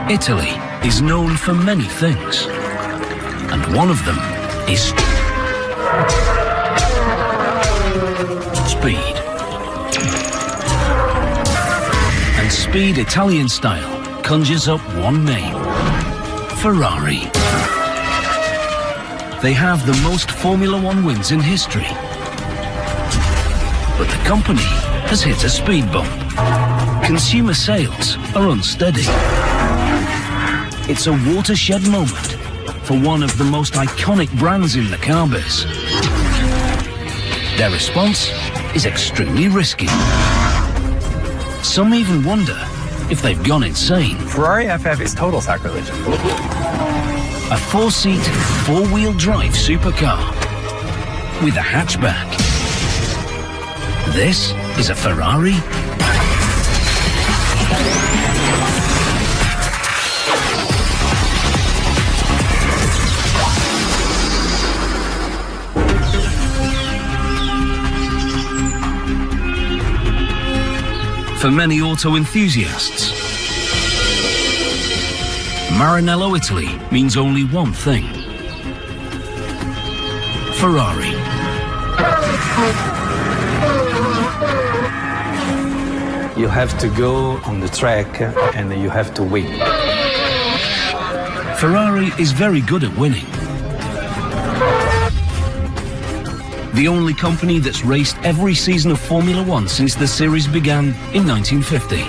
Italy is known for many things, and one of them is speed. And speed Italian style conjures up one name: Ferrari. They have the most Formula One wins in history. But the company has hit a speed bump. Consumer sales are unsteady. It's a watershed moment for one of the most iconic brands in the car biz. Their response is extremely risky. Some even wonder if they've gone insane. Ferrari FF is total sacrilege. A four-seat, four-wheel drive supercar with a hatchback. This is a Ferrari? For many auto enthusiasts, Maranello, Italy means only one thing: Ferrari. You have to go on the track and you have to win. Ferrari is very good at winning. The only company that's raced every season of Formula One since the series began in 1950.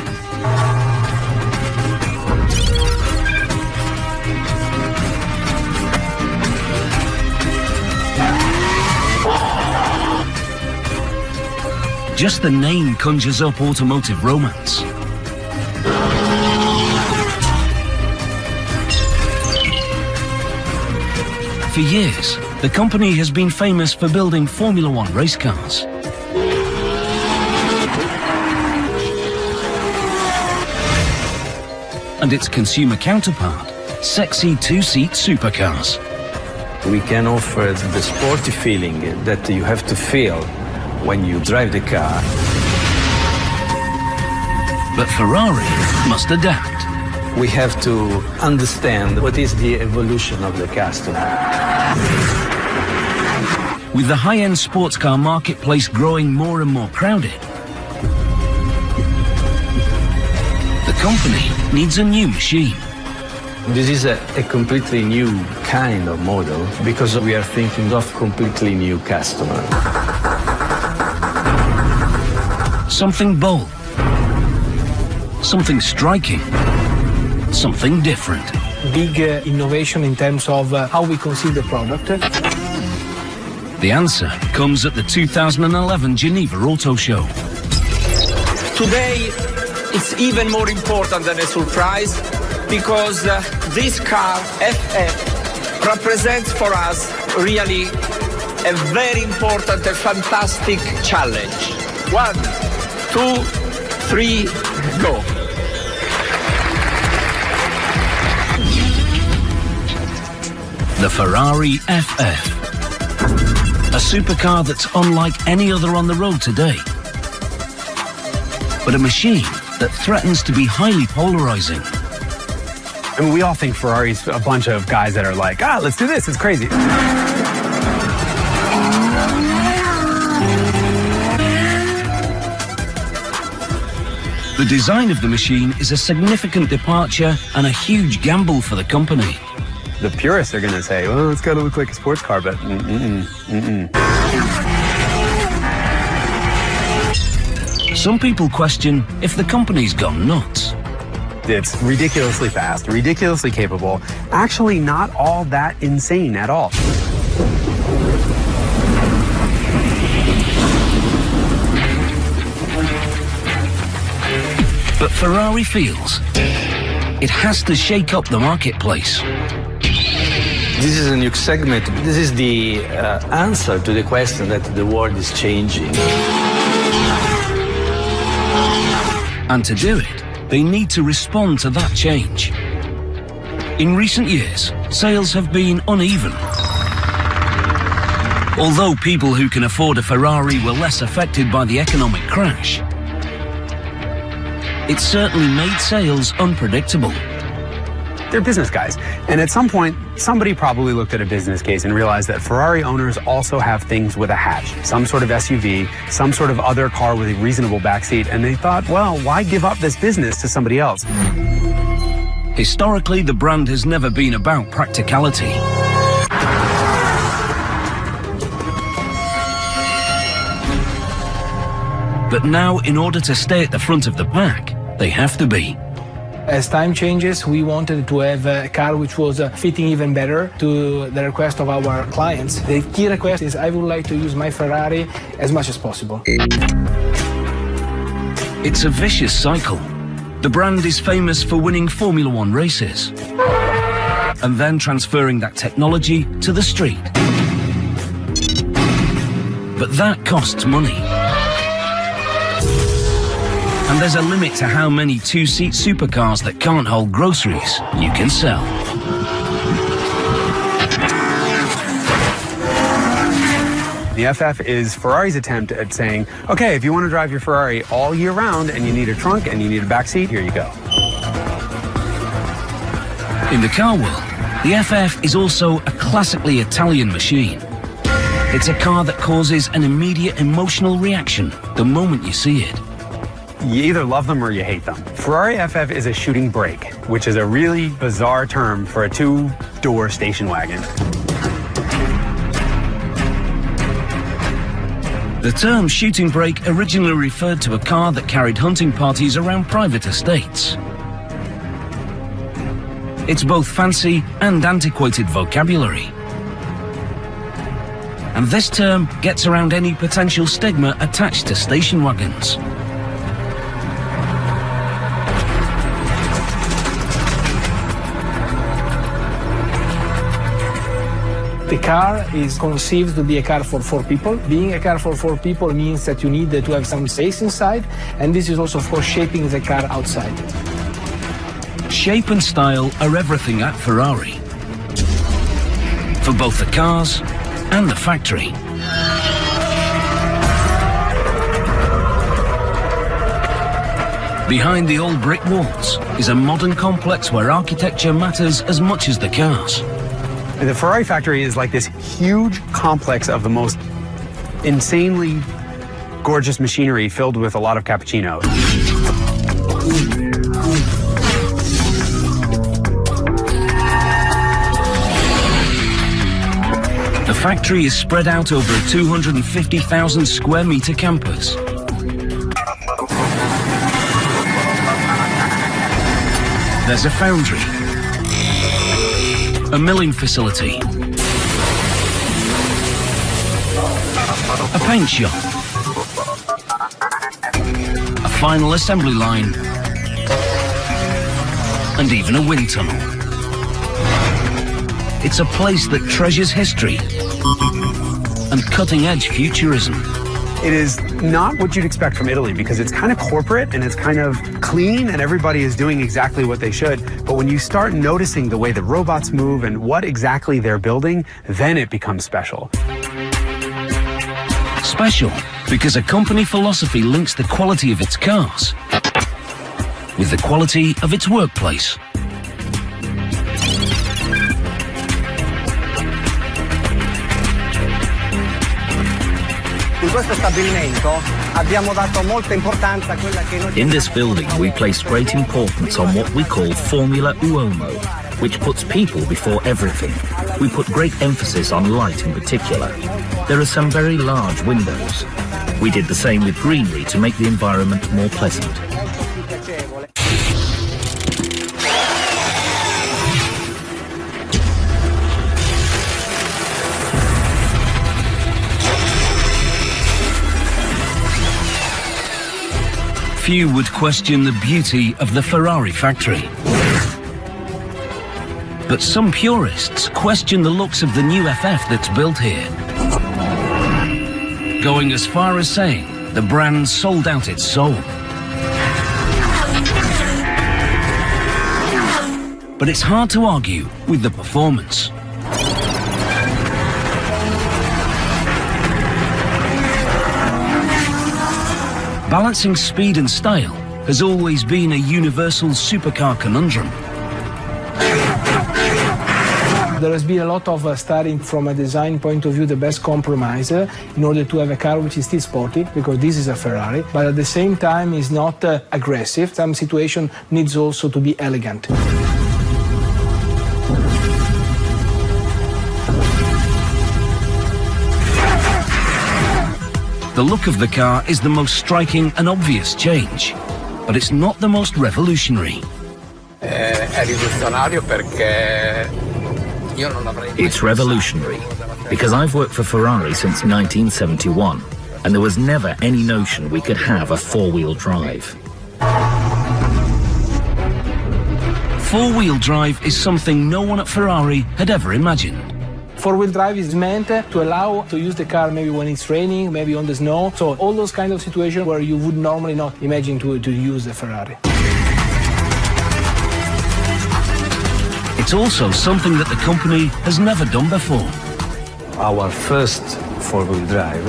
Just the name conjures up automotive romance. For years, the company has been famous for building Formula One race cars. And its consumer counterpart, sexy two-seat supercars. We can offer the sporty feeling that you have to feel when you drive the car. But Ferrari must adapt. We have to understand what is the evolution of the customer. With the high-end sports car marketplace growing more and more crowded, the company needs a new machine. This is a completely new kind of model because we are thinking of completely new customer. Something bold, something striking, something different. Big innovation in terms of how we conceive the product. The answer comes at the 2011 Geneva Auto Show. Today, it's even more important than a surprise because this car, FF, represents for us really a very important and fantastic challenge. 1, 2, 3, go. The Ferrari FF. A supercar that's unlike any other on the road today. But a machine that threatens to be highly polarizing. I mean, we all think Ferrari's a bunch of guys that are like, let's do this, it's crazy. The design of the machine is a significant departure and a huge gamble for the company. The purists are going to say, well, it's got to look like a sports car, but Some people question if the company's gone nuts. It's ridiculously fast, ridiculously capable, actually not all that insane at all. But Ferrari feels it has to shake up the marketplace. This is a new segment. This is the answer to the question that the world is changing. And to do it, they need to respond to that change. In recent years, sales have been uneven. Although people who can afford a Ferrari were less affected by the economic crash, it certainly made sales unpredictable. They're business guys. And at some point, somebody probably looked at a business case and realized that Ferrari owners also have things with a hatch, some sort of SUV, some sort of other car with a reasonable backseat. And they thought, well, why give up this business to somebody else? Historically, the brand has never been about practicality. But now, in order to stay at the front of the pack, they have to be. As time changes, we wanted to have a car which was fitting even better to the request of our clients. The key request is I would like to use my Ferrari as much as possible. It's a vicious cycle. The brand is famous for winning Formula One races and then transferring that technology to the street. But that costs money. And there's a limit to how many two-seat supercars that can't hold groceries you can sell. The FF is Ferrari's attempt at saying, okay, if you want to drive your Ferrari all year round and you need a trunk and you need a backseat, here you go. In the car world, the FF is also a classically Italian machine. It's a car that causes an immediate emotional reaction the moment you see it. You either love them or you hate them. Ferrari FF is a shooting brake, which is a really bizarre term for a two-door station wagon. The term shooting brake originally referred to a car that carried hunting parties around private estates. It's both fancy and antiquated vocabulary. And this term gets around any potential stigma attached to station wagons. The car is conceived to be a car for 4 people. Being a car for 4 people means that you need to have some space inside, and this is also, of course, shaping the car outside. Shape and style are everything at Ferrari. For both the cars and the factory. Behind the old brick walls is a modern complex where architecture matters as much as the cars. The Ferrari factory is like this huge complex of the most insanely gorgeous machinery filled with a lot of cappuccinos. The factory is spread out over a 250,000 square meter campus. There's a foundry, a milling facility, a paint shop, a final assembly line, and even a wind tunnel. It's a place that treasures history and cutting-edge futurism. It is not what you'd expect from Italy because it's kind of corporate and it's kind of clean and everybody is doing exactly what they should. But when you start noticing the way the robots move and what exactly they're building, then it becomes special. Special because a company philosophy links the quality of its cars with the quality of its workplace. In this building, we place great importance on what we call Formula Uomo, which puts people before everything. We put great emphasis on light in particular. There are some very large windows. We did the same with greenery to make the environment more pleasant. Few would question the beauty of the Ferrari factory. But some purists question the looks of the new FF that's built here, going as far as saying the brand sold out its soul. But it's hard to argue with the performance. Balancing speed and style has always been a universal supercar conundrum. There has been a lot of studying from a design point of view, the best compromise in order to have a car which is still sporty, because this is a Ferrari, but at the same time is not aggressive. Some situation needs also to be elegant. The look of the car is the most striking and obvious change, but it's not the most revolutionary. It's revolutionary because I've worked for Ferrari since 1971, and there was never any notion we could have a four-wheel drive. Four-wheel drive is something no one at Ferrari had ever imagined. Four-wheel drive is meant to allow to use the car maybe when it's raining, maybe on the snow. So all those kind of situations where you would normally not imagine to use a Ferrari. It's also something that the company has never done before. Our first four-wheel drive,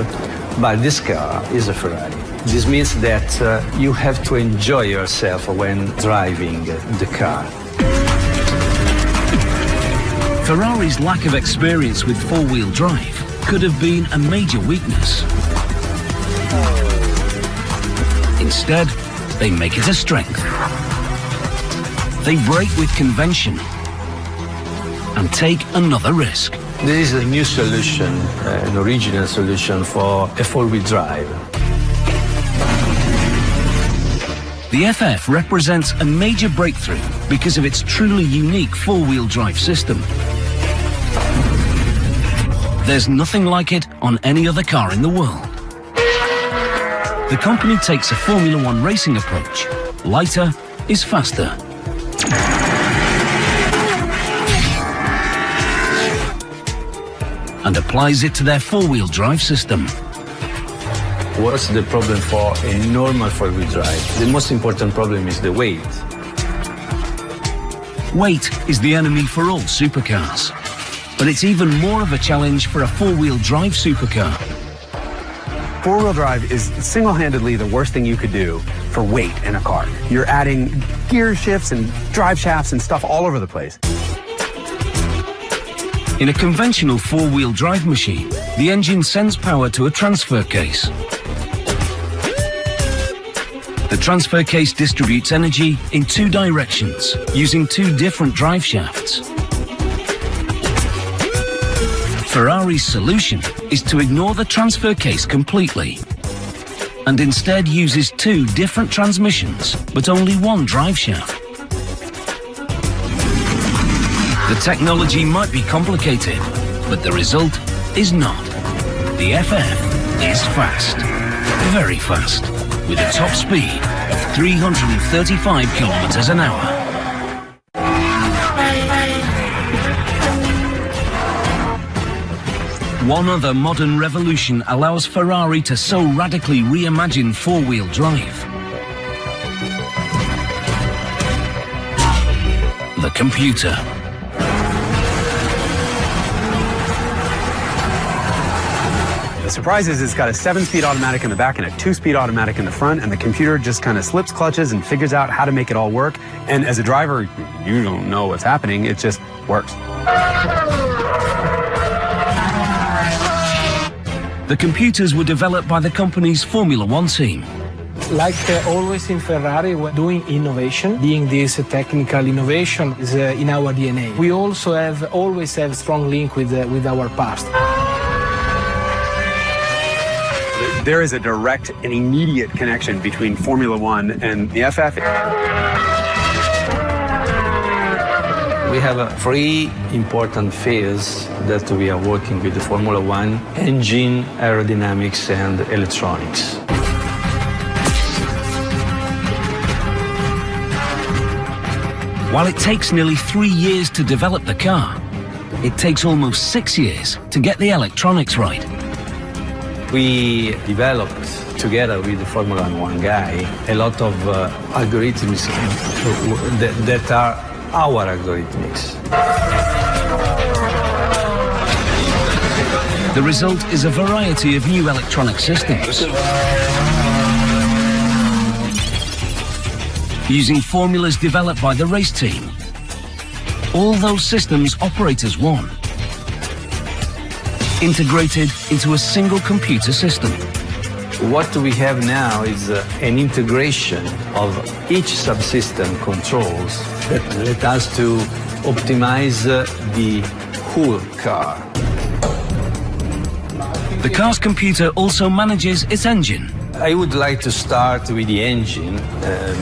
but this car is a Ferrari. This means that you have to enjoy yourself when driving the car. Ferrari's lack of experience with four-wheel drive could have been a major weakness. Instead, they make it a strength. They break with convention and take another risk. This is a new solution, an original solution for a four-wheel drive. The FF represents a major breakthrough because of its truly unique four-wheel drive system. There's nothing like it on any other car in the world. The company takes a Formula One racing approach. Lighter is faster. And applies it to their four-wheel drive system. What's the problem for a normal four-wheel drive? The most important problem is the weight. Weight is the enemy for all supercars. But it's even more of a challenge for a four-wheel drive supercar. Four-wheel drive is single-handedly the worst thing you could do for weight in a car. You're adding gear shifts and drive shafts and stuff all over the place. In a conventional four-wheel drive machine, the engine sends power to a transfer case. The transfer case distributes energy in two directions, using two different drive shafts. Ferrari's solution is to ignore the transfer case completely and instead uses two different transmissions, but only one drive shaft. The technology might be complicated, but the result is not. The FF is fast, very fast, with a top speed of 335 kilometers an hour. One other modern revolution allows Ferrari to so radically reimagine four-wheel drive. The computer. The surprise is it's got a 7-speed automatic in the back and a 2-speed automatic in the front, and the computer just kind of slips clutches and figures out how to make it all work. And as a driver, you don't know what's happening, it just works. The computers were developed by the company's Formula One team. Like always in Ferrari, we're doing innovation. Being this technical innovation is in our DNA. We also always have strong link with our past. There is a direct and immediate connection between Formula One and the FF. We have three important fields that we are working with the Formula One: engine, aerodynamics, and electronics. While it takes nearly 3 years to develop the car, it takes almost 6 years to get the electronics right. We developed, together with the Formula One guy, a lot of algorithms that are our algorithms. The result is a variety of new electronic systems. using formulas developed by the race team. All those systems operate as one, integrated into a single computer system. What we have now is an integration of each subsystem controls that let us to optimize the whole car. The car's computer also manages its engine. I would like to start with the engine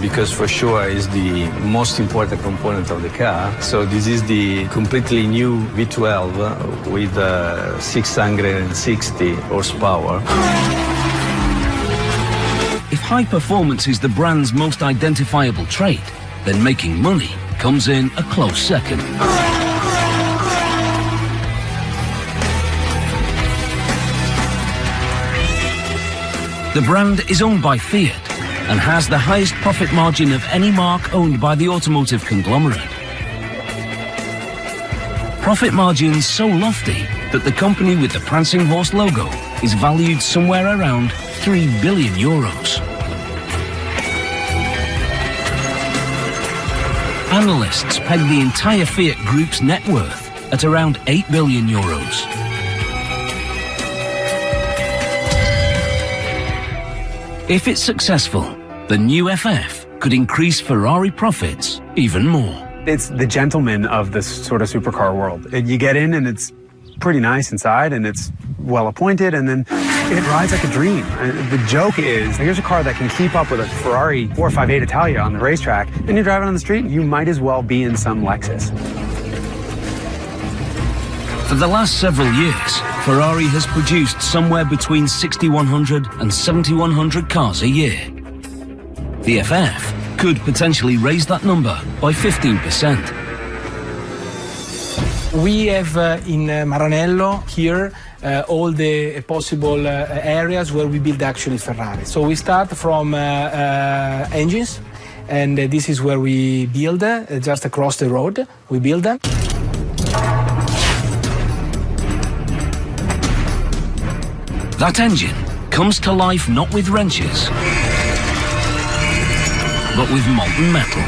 because for sure is the most important component of the car. So this is the completely new V12 with 660 horsepower. If high performance is the brand's most identifiable trait, then making money comes in a close second. The brand is owned by Fiat and has the highest profit margin of any marque owned by the automotive conglomerate. Profit margins so lofty that the company with the prancing horse logo is valued somewhere around 3 billion euros. Analysts peg the entire Fiat Group's net worth at around 8 billion euros. If it's successful, the new FF could increase Ferrari profits even more. It's the gentleman of this sort of supercar world. You get in and it's pretty nice inside and it's well appointed, and then it rides like a dream. And the joke is, here's a car that can keep up with a Ferrari 458 Italia on the racetrack, and you're driving on the street, you might as well be in some Lexus. For the last several years, Ferrari has produced somewhere between 6,100 and 7,100 cars a year. The FF could potentially raise that number by 15%. We have in Maranello here all the possible areas where we build actually Ferrari. So we start from engines, and this is where we build, just across the road, we build them. That engine comes to life not with wrenches, but with molten metal.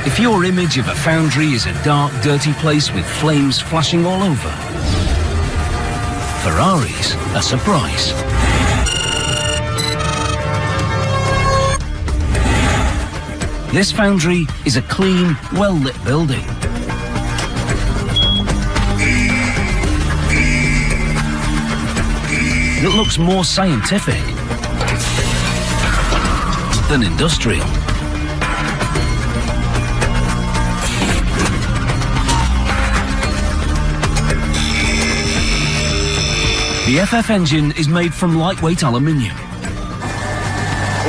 If your image of a foundry is a dark, dirty place with flames flashing all over, Ferrari's a surprise. This foundry is a clean, well-lit building. It looks more scientific than industrial. The FF engine is made from lightweight aluminium.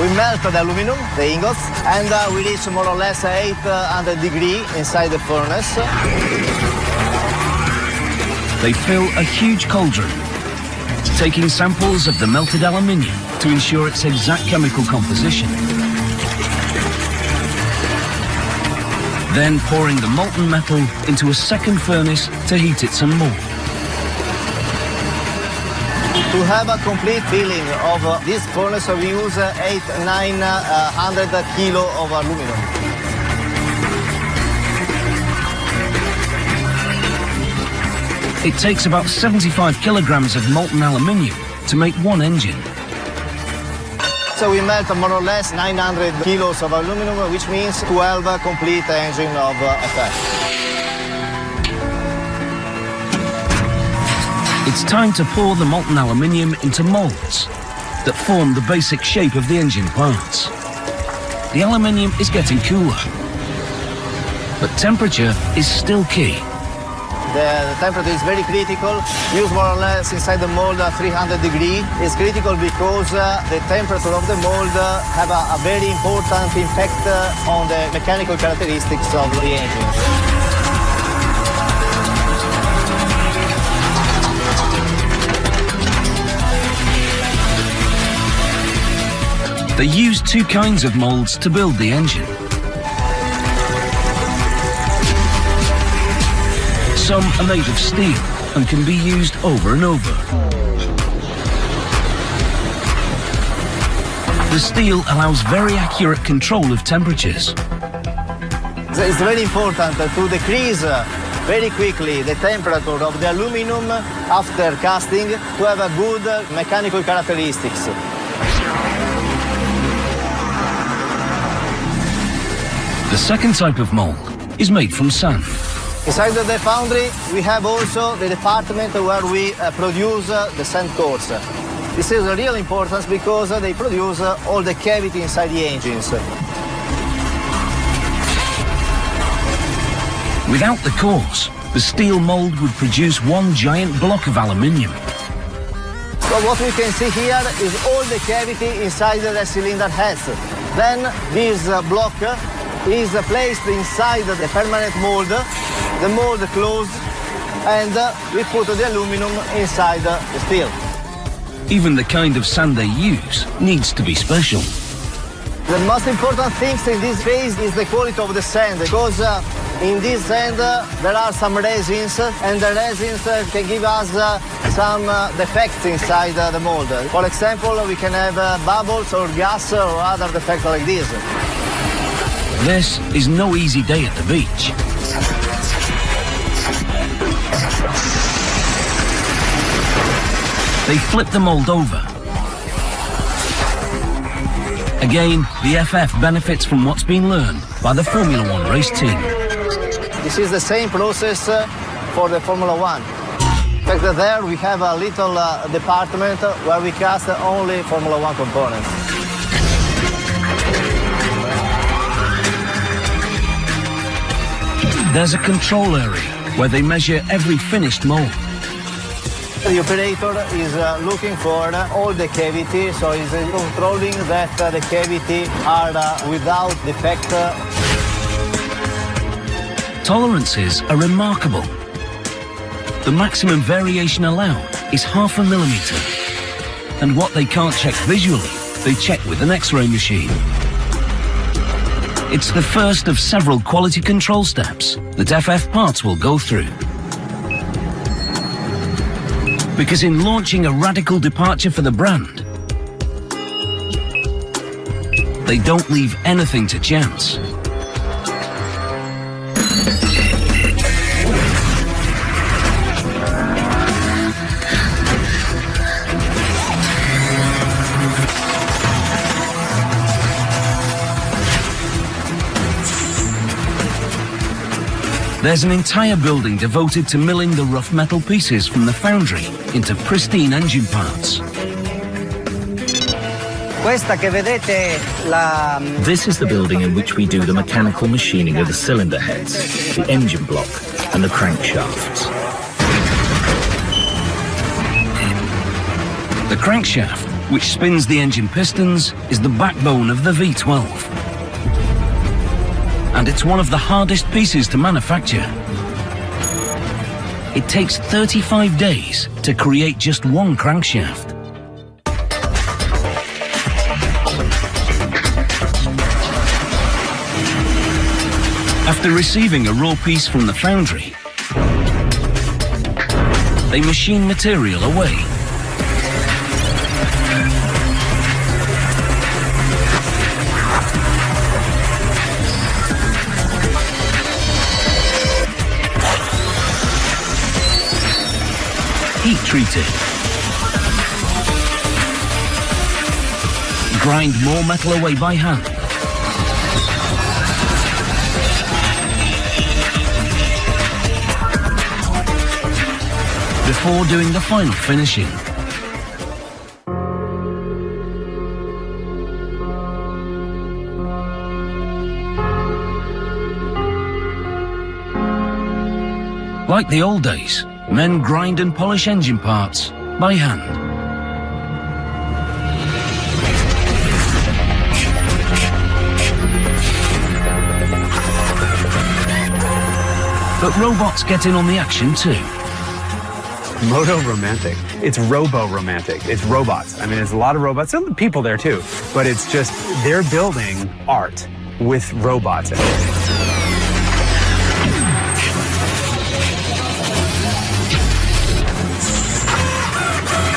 We melt the aluminum, the ingots, and we reach more or less 800 degrees inside the furnace. They fill a huge cauldron, taking samples of the melted aluminium to ensure its exact chemical composition. Then pouring the molten metal into a second furnace to heat it some more. To have a complete filling of this furnace, we use 900 kilo of aluminum. It takes about 75 kilograms of molten aluminium to make one engine. So we melt more or less 900 kilos of aluminum, which means 12 complete engine of FF. It's time to pour the molten aluminium into molds that form the basic shape of the engine parts. The aluminium is getting cooler, but temperature is still key. The temperature is very critical. Use more or less inside the mold 300 degrees. It's critical because the temperature of the mold have a very important impact on the mechanical characteristics of the engine. They use two kinds of molds to build the engine. Some are made of steel and can be used over and over. The steel allows very accurate control of temperatures. It's very important to decrease very quickly the temperature of the aluminum after casting to have a good mechanical characteristics. The second type of mold is made from sand. Inside the foundry, we have also the department where we produce the sand cores. This is a real importance because they produce all the cavity inside the engines. Without the cores, the steel mold would produce one giant block of aluminium. So what we can see here is all the cavity inside the cylinder heads. Then this block is placed inside the permanent mold. The mold closed, and we put the aluminum inside the steel. Even the kind of sand they use needs to be special. The most important thing in this phase is the quality of the sand, because in this sand there are some resins, and the resins can give us some defects inside the mold. For example, we can have bubbles or gas or other defects like this. This is no easy day at the beach. They flip the mold over. Again, the FF benefits from what's been learned by the Formula One race team. This is the same process for the Formula One. In fact, there we have a little department where we cast only Formula One components. There's a control area where they measure every finished mold. The operator is looking for all the cavity, so he's controlling that the cavity are without defect. Tolerances are remarkable. The maximum variation allowed is 0.5 millimeter. And what they can't check visually, they check with an X-ray machine. It's the first of several quality control steps that FF parts will go through. Because in launching a radical departure for the brand, they don't leave anything to chance. There's an entire building devoted to milling the rough metal pieces from the foundry into pristine engine parts. This is the building in which we do the mechanical machining of the cylinder heads, the engine block, and the crankshafts. The crankshaft, which spins the engine pistons, is the backbone of the V12. And it's one of the hardest pieces to manufacture. It takes 35 days to create just one crankshaft. After receiving a raw piece from the foundry, they machine material away. Heat treated. Grind more metal away by hand. Before doing the final finishing. Like the old days, men grind and polish engine parts by hand. But robots get in on the action too. Moto-romantic. It's robo-romantic. It's robots. I mean, there's a lot of robots. Some people there too. But it's just, they're building art with robots.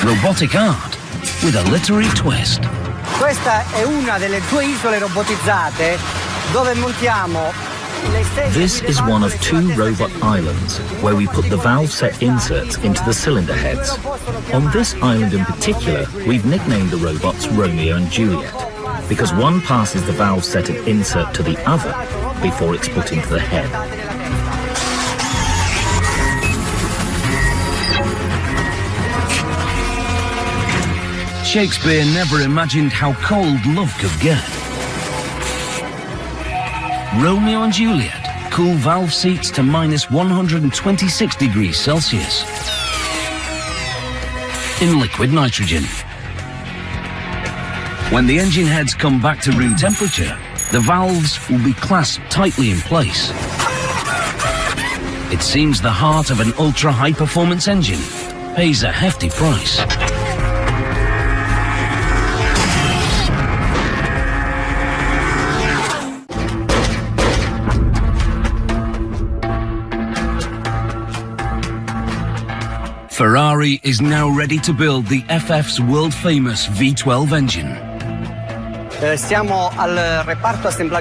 Robotic art with a literary twist. Questa è una delle 2 isole robotizzate dove montiamo le stesse. This is one of 2 robot islands where we put the valve set inserts into the cylinder heads. On this island in particular, we've nicknamed the robots Romeo and Juliet, because one passes the valve set insert to the other before it's put into the head. Shakespeare never imagined how cold love could get. Romeo and Juliet cool valve seats to minus 126 degrees Celsius in liquid nitrogen. When the engine heads come back to room temperature, the valves will be clasped tightly in place. It seems the heart of an ultra-high-performance engine pays a hefty price. Ferrari is now ready to build the FF's world-famous V12 engine.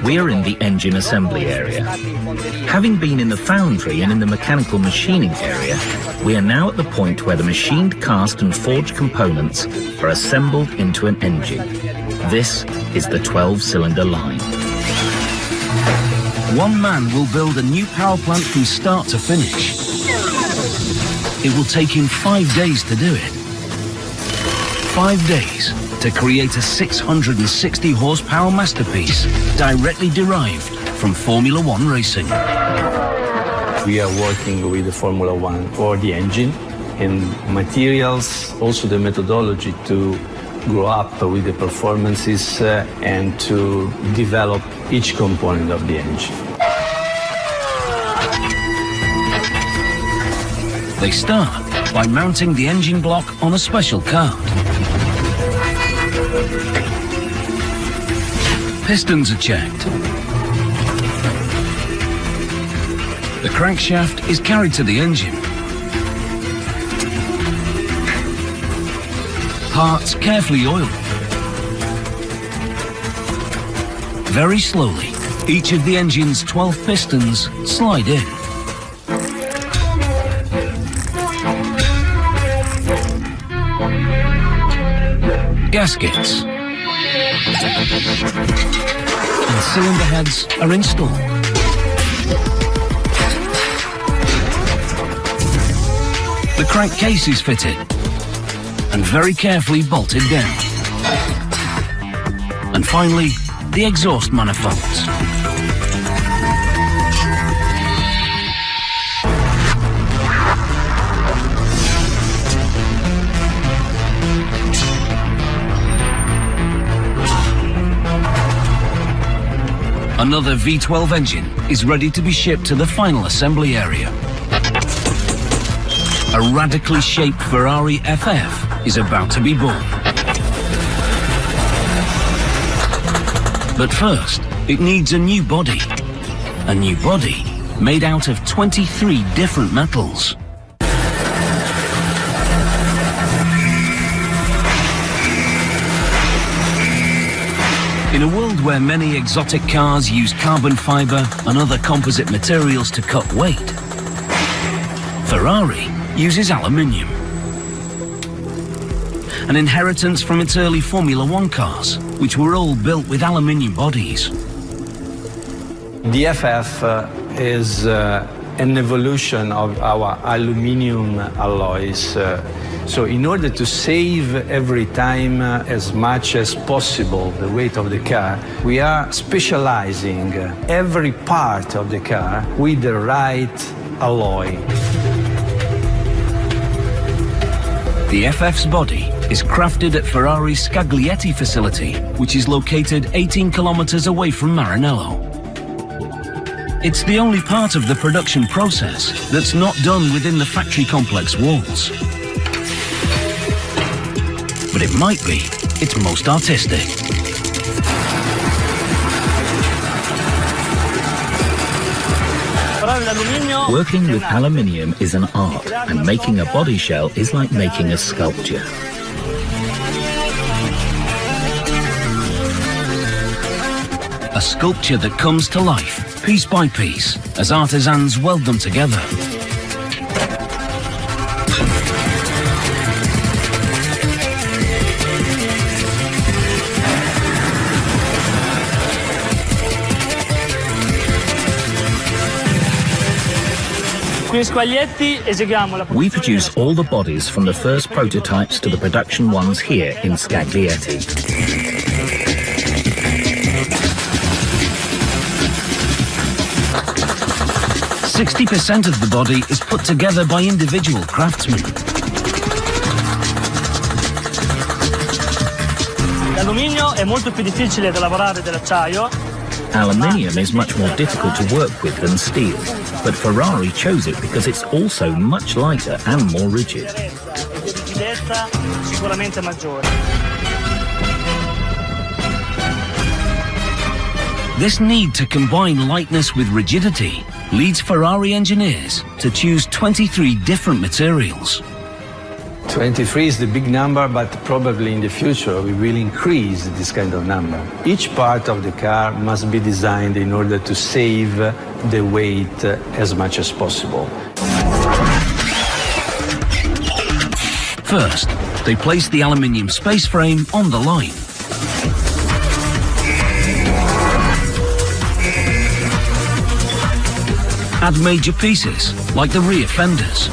We are in the engine assembly area. Having been in the foundry and in the mechanical machining area, we are now at the point where the machined cast and forged components are assembled into an engine. This is the 12-cylinder line. One man will build a new power plant from start to finish. It will take him 5 days to do it. 5 days to create a 660 horsepower masterpiece directly derived from Formula One racing. We are working with the Formula One for the engine and materials, also the methodology to grow up with the performances and to develop each component of the engine. They start by mounting the engine block on a special card. Pistons are checked. The crankshaft is carried to the engine. Parts carefully oiled. Very slowly, each of the engine's 12 pistons slide in. Gaskets and cylinder heads are installed. The crankcase is fitted and very carefully bolted down. And finally, the exhaust manifolds. Another V12 engine is ready to be shipped to the final assembly area. A radically shaped Ferrari FF is about to be born. But first, it needs a new body. A new body made out of 23 different metals. In a world where many exotic cars use carbon fiber and other composite materials to cut weight, Ferrari uses aluminium. An inheritance from its early Formula One cars, which were all built with aluminium bodies. The FF is an evolution of our aluminium alloys. So in order to save every time as much as possible the weight of the car, we are specializing every part of the car with the right alloy. The FF's body is crafted at Ferrari's Scaglietti facility, which is located 18 kilometers away from Maranello. It's the only part of the production process that's not done within the factory complex walls. But it might be its most artistic. Working with aluminium is an art, and making a body shell is like making a sculpture. sculpture that comes to life, piece by piece, as artisans weld them together. We produce all the bodies from the first prototypes to the production ones here in Scaglietti. 60% of the body is put together by individual craftsmen. L'alluminio è molto più difficile da lavorare dell'acciaio. Aluminium is much more difficult to work with than steel, but Ferrari chose it because it's also much lighter and more rigid. Rigidezza sicuramente maggiore. This need to combine lightness with rigidity leads Ferrari engineers to choose 23 different materials. 23 is the big number, but probably in the future we will increase this kind of number. Each part of the car must be designed in order to save the weight as much as possible. First, they place the aluminium space frame on the line. Add major pieces, like the rear fenders.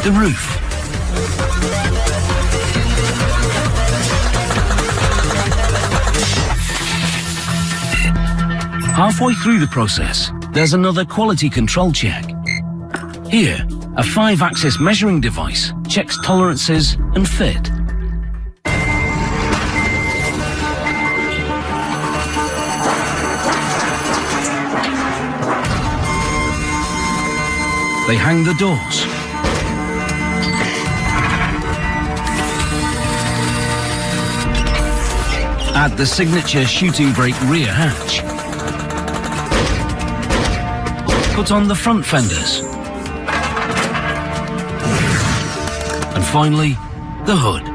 The roof. Halfway through the process, there's another quality control check. Here, a 5-axis measuring device checks tolerances and fit. They hang the doors. Add the signature shooting brake rear hatch. Put on the front fenders. And finally, the hood.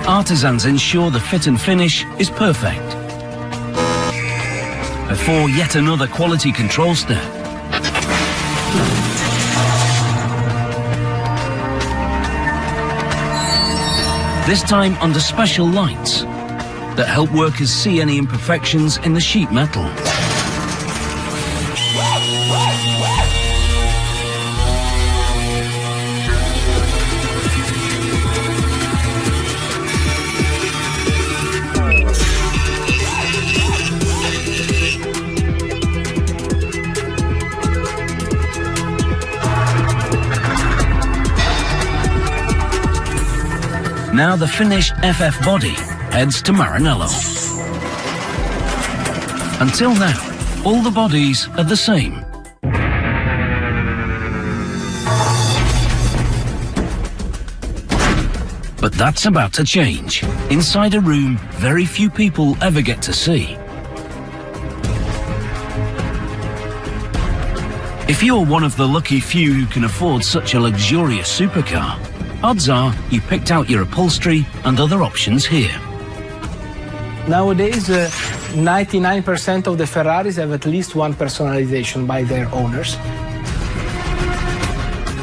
Artisans ensure the fit and finish is perfect. Before yet another quality control step. This time under special lights that help workers see any imperfections in the sheet metal. Now the finished FF body heads to Maranello. Until now, all the bodies are the same. But that's about to change. Inside a room very few people ever get to see. If you're one of the lucky few who can afford such a luxurious supercar, odds are you picked out your upholstery and other options here. Nowadays, 99% of the Ferraris have at least one personalization by their owners.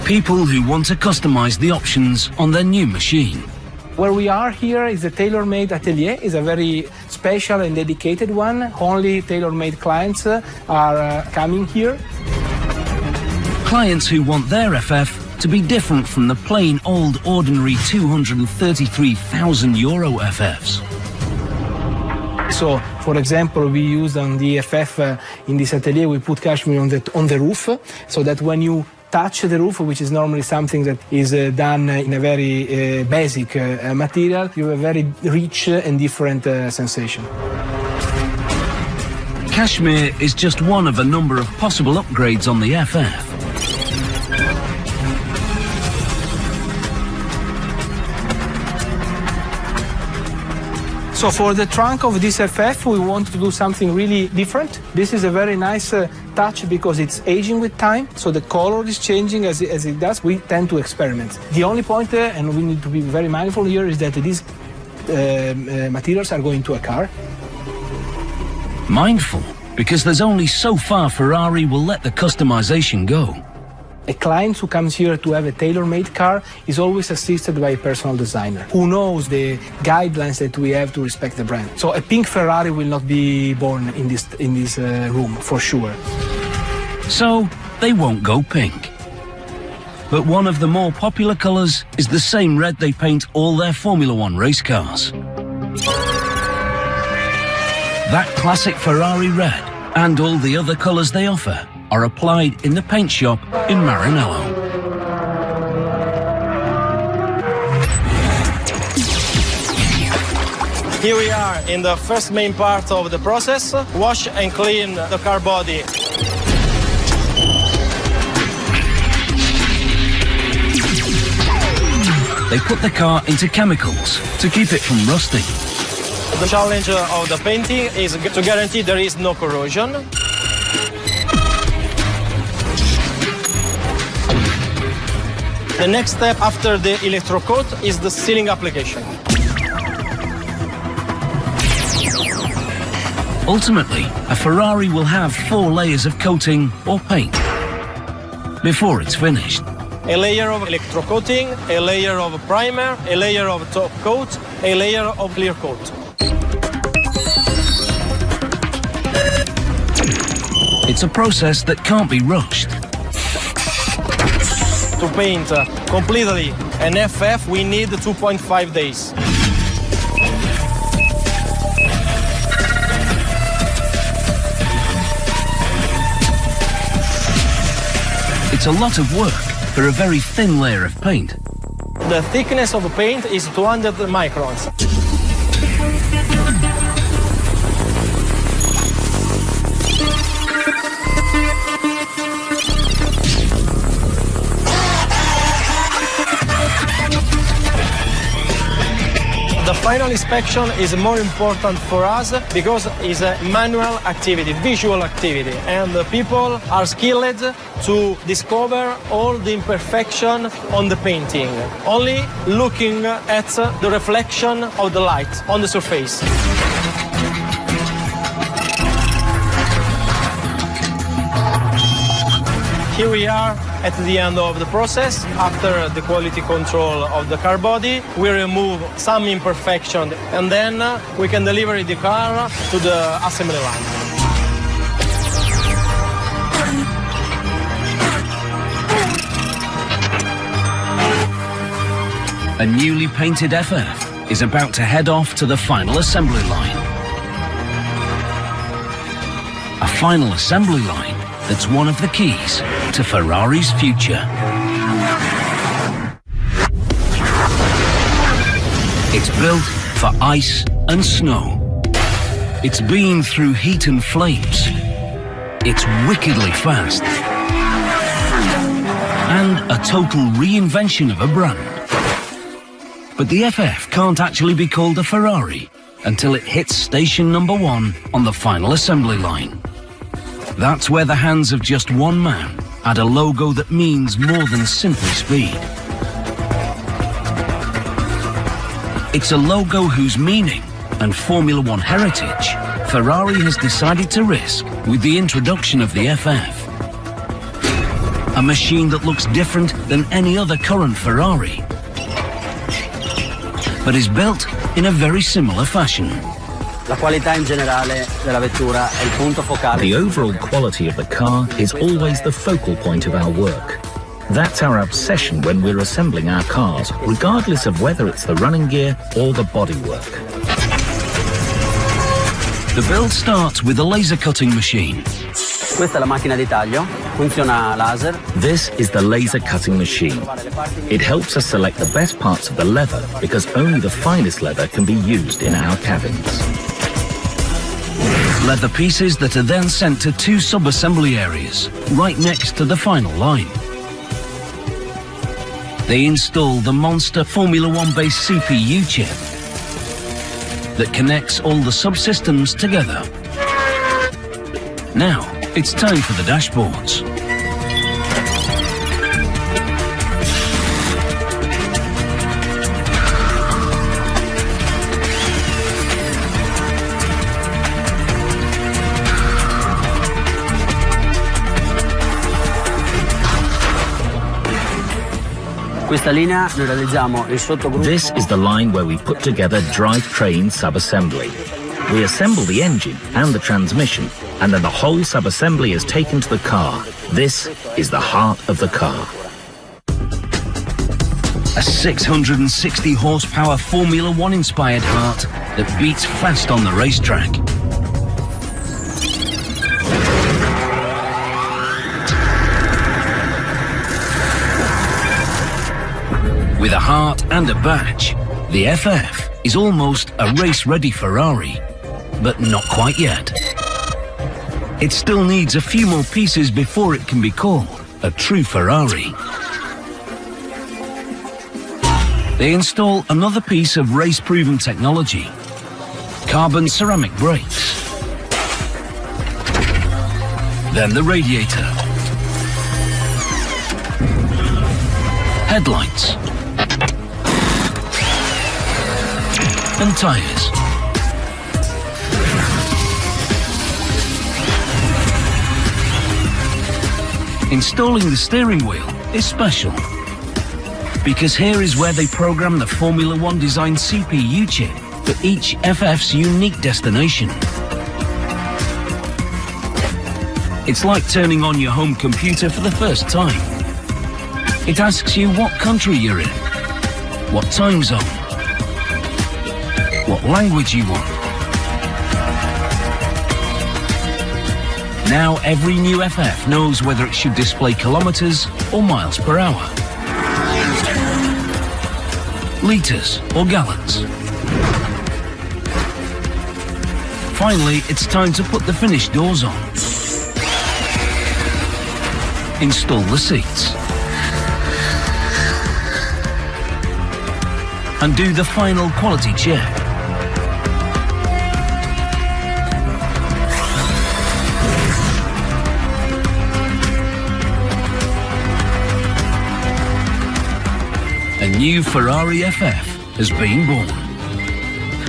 People who want to customize the options on their new machine. Where we are here is a tailor-made atelier. It's a very special and dedicated one. Only tailor-made clients are coming here. Clients who want their FF to be different from the plain old ordinary €233,000 FFs. So, for example, we used on the FF in this atelier, we put cashmere on the roof, so that when you touch the roof, which is normally something that is done in a very basic material, you have a very rich and different sensation. Cashmere is just one of a number of possible upgrades on the FF. So for the trunk of this FF, we want to do something really different. This is a very nice touch because it's aging with time, so the color is changing as it does. We tend to experiment. The only point, and we need to be very mindful here, is that these materials are going to a car. Mindful, because there's only so far Ferrari will let the customization go. A client who comes here to have a tailor-made car is always assisted by a personal designer who knows the guidelines that we have to respect the brand. So a pink Ferrari will not be born in this room, for sure. So they won't go pink. But one of the more popular colours is the same red they paint all their Formula One race cars. That classic Ferrari red and all the other colours they offer are applied in the paint shop in Maranello. Here we are in the first main part of the process, wash and clean the car body. They put the car into chemicals to keep it from rusting. The challenge of the painting is to guarantee there is no corrosion. The next step after the electrocoat is the sealing application. Ultimately, a Ferrari will have 4 layers of coating or paint before it's finished. A layer of electrocoating, a layer of primer, a layer of top coat, a layer of clear coat. It's a process that can't be rushed. To paint completely an FF, we need 2.5 days. It's a lot of work for a very thin layer of paint. The thickness of the paint is 200 microns. The final inspection is more important for us because it's a manual activity, visual activity, and the people are skilled to discover all the imperfection on the painting, only looking at the reflection of the light on the surface. Here we are at the end of the process. After the quality control of the car body, we remove some imperfection and then we can deliver the car to the assembly line. A newly painted FF is about to head off to the final assembly line. A final assembly line that's one of the keys to Ferrari's future. It's built for ice and snow. It's been through heat and flames. It's wickedly fast. And a total reinvention of a brand. But the FF can't actually be called a Ferrari until it hits station number 1 on the final assembly line. That's where the hands of just one man add a logo that means more than simply speed. It's a logo whose meaning and Formula One heritage Ferrari has decided to risk with the introduction of the FF. A machine that looks different than any other current Ferrari, but is built in a very similar fashion. La qualità in generale della vettura è il punto focale. The overall quality of the car is always the focal point of our work. That's our obsession when we're assembling our cars, regardless of whether it's the running gear or the bodywork. The build starts with a laser cutting machine. Questa è la macchina di taglio, funziona a laser. This is the laser cutting machine. It helps us select the best parts of the leather because only the finest leather can be used in our cabins. Leather pieces that are then sent to 2 sub-assembly areas, right next to the final line. They install the monster Formula One based CPU chip. that connects all the subsystems together. Now, it's time for the dashboards. Questa linea noi realizziamo il sottogruppo. This is the line where we put together drivetrain subassembly. We assemble the engine and the transmission, and then the whole subassembly is taken to the car. This is the heart of the car. A 660 horsepower Formula One inspired heart that beats fast on the racetrack. With a heart and a badge, the FF is almost a race-ready Ferrari, but not quite yet. It still needs a few more pieces before it can be called a true Ferrari. They install another piece of race-proven technology, carbon ceramic brakes. Then the radiator, headlights, and tyres. Installing the steering wheel is special, because here is where they program the Formula One design CPU chip for each FF's unique destination. It's like turning on your home computer for the first time. It asks you what country you're in, what time zone, what language you want. Now every new FF knows whether it should display kilometers or miles per hour, liters or gallons. Finally, it's time to put the finished doors on. Install the seats. And do the final quality check. A new Ferrari FF has been born.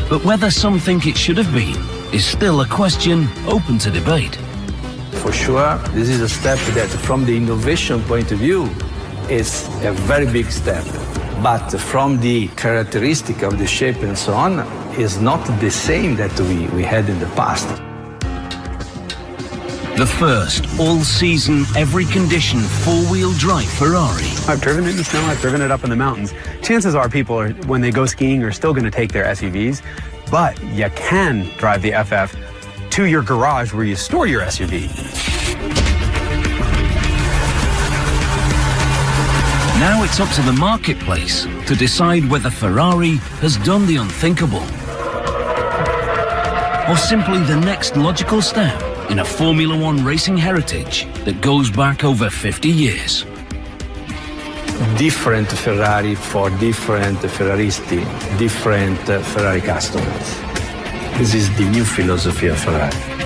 But whether some think it should have been is still a question open to debate. For sure, this is a step that, from the innovation point of view, is a very big step. But from the characteristic of the shape and so on, is not the same that we had in the past. The first all-season, every-condition four-wheel drive Ferrari. I've driven it in the snow, I've driven it up in the mountains. Chances are people, when they go skiing, are still going to take their SUVs, but you can drive the FF to your garage where you store your SUV. Now it's up to the marketplace to decide whether Ferrari has done the unthinkable, or simply the next logical step in a Formula One racing heritage that goes back over 50 years. Different Ferrari for different Ferraristi, different Ferrari customers. This is the new philosophy of Ferrari.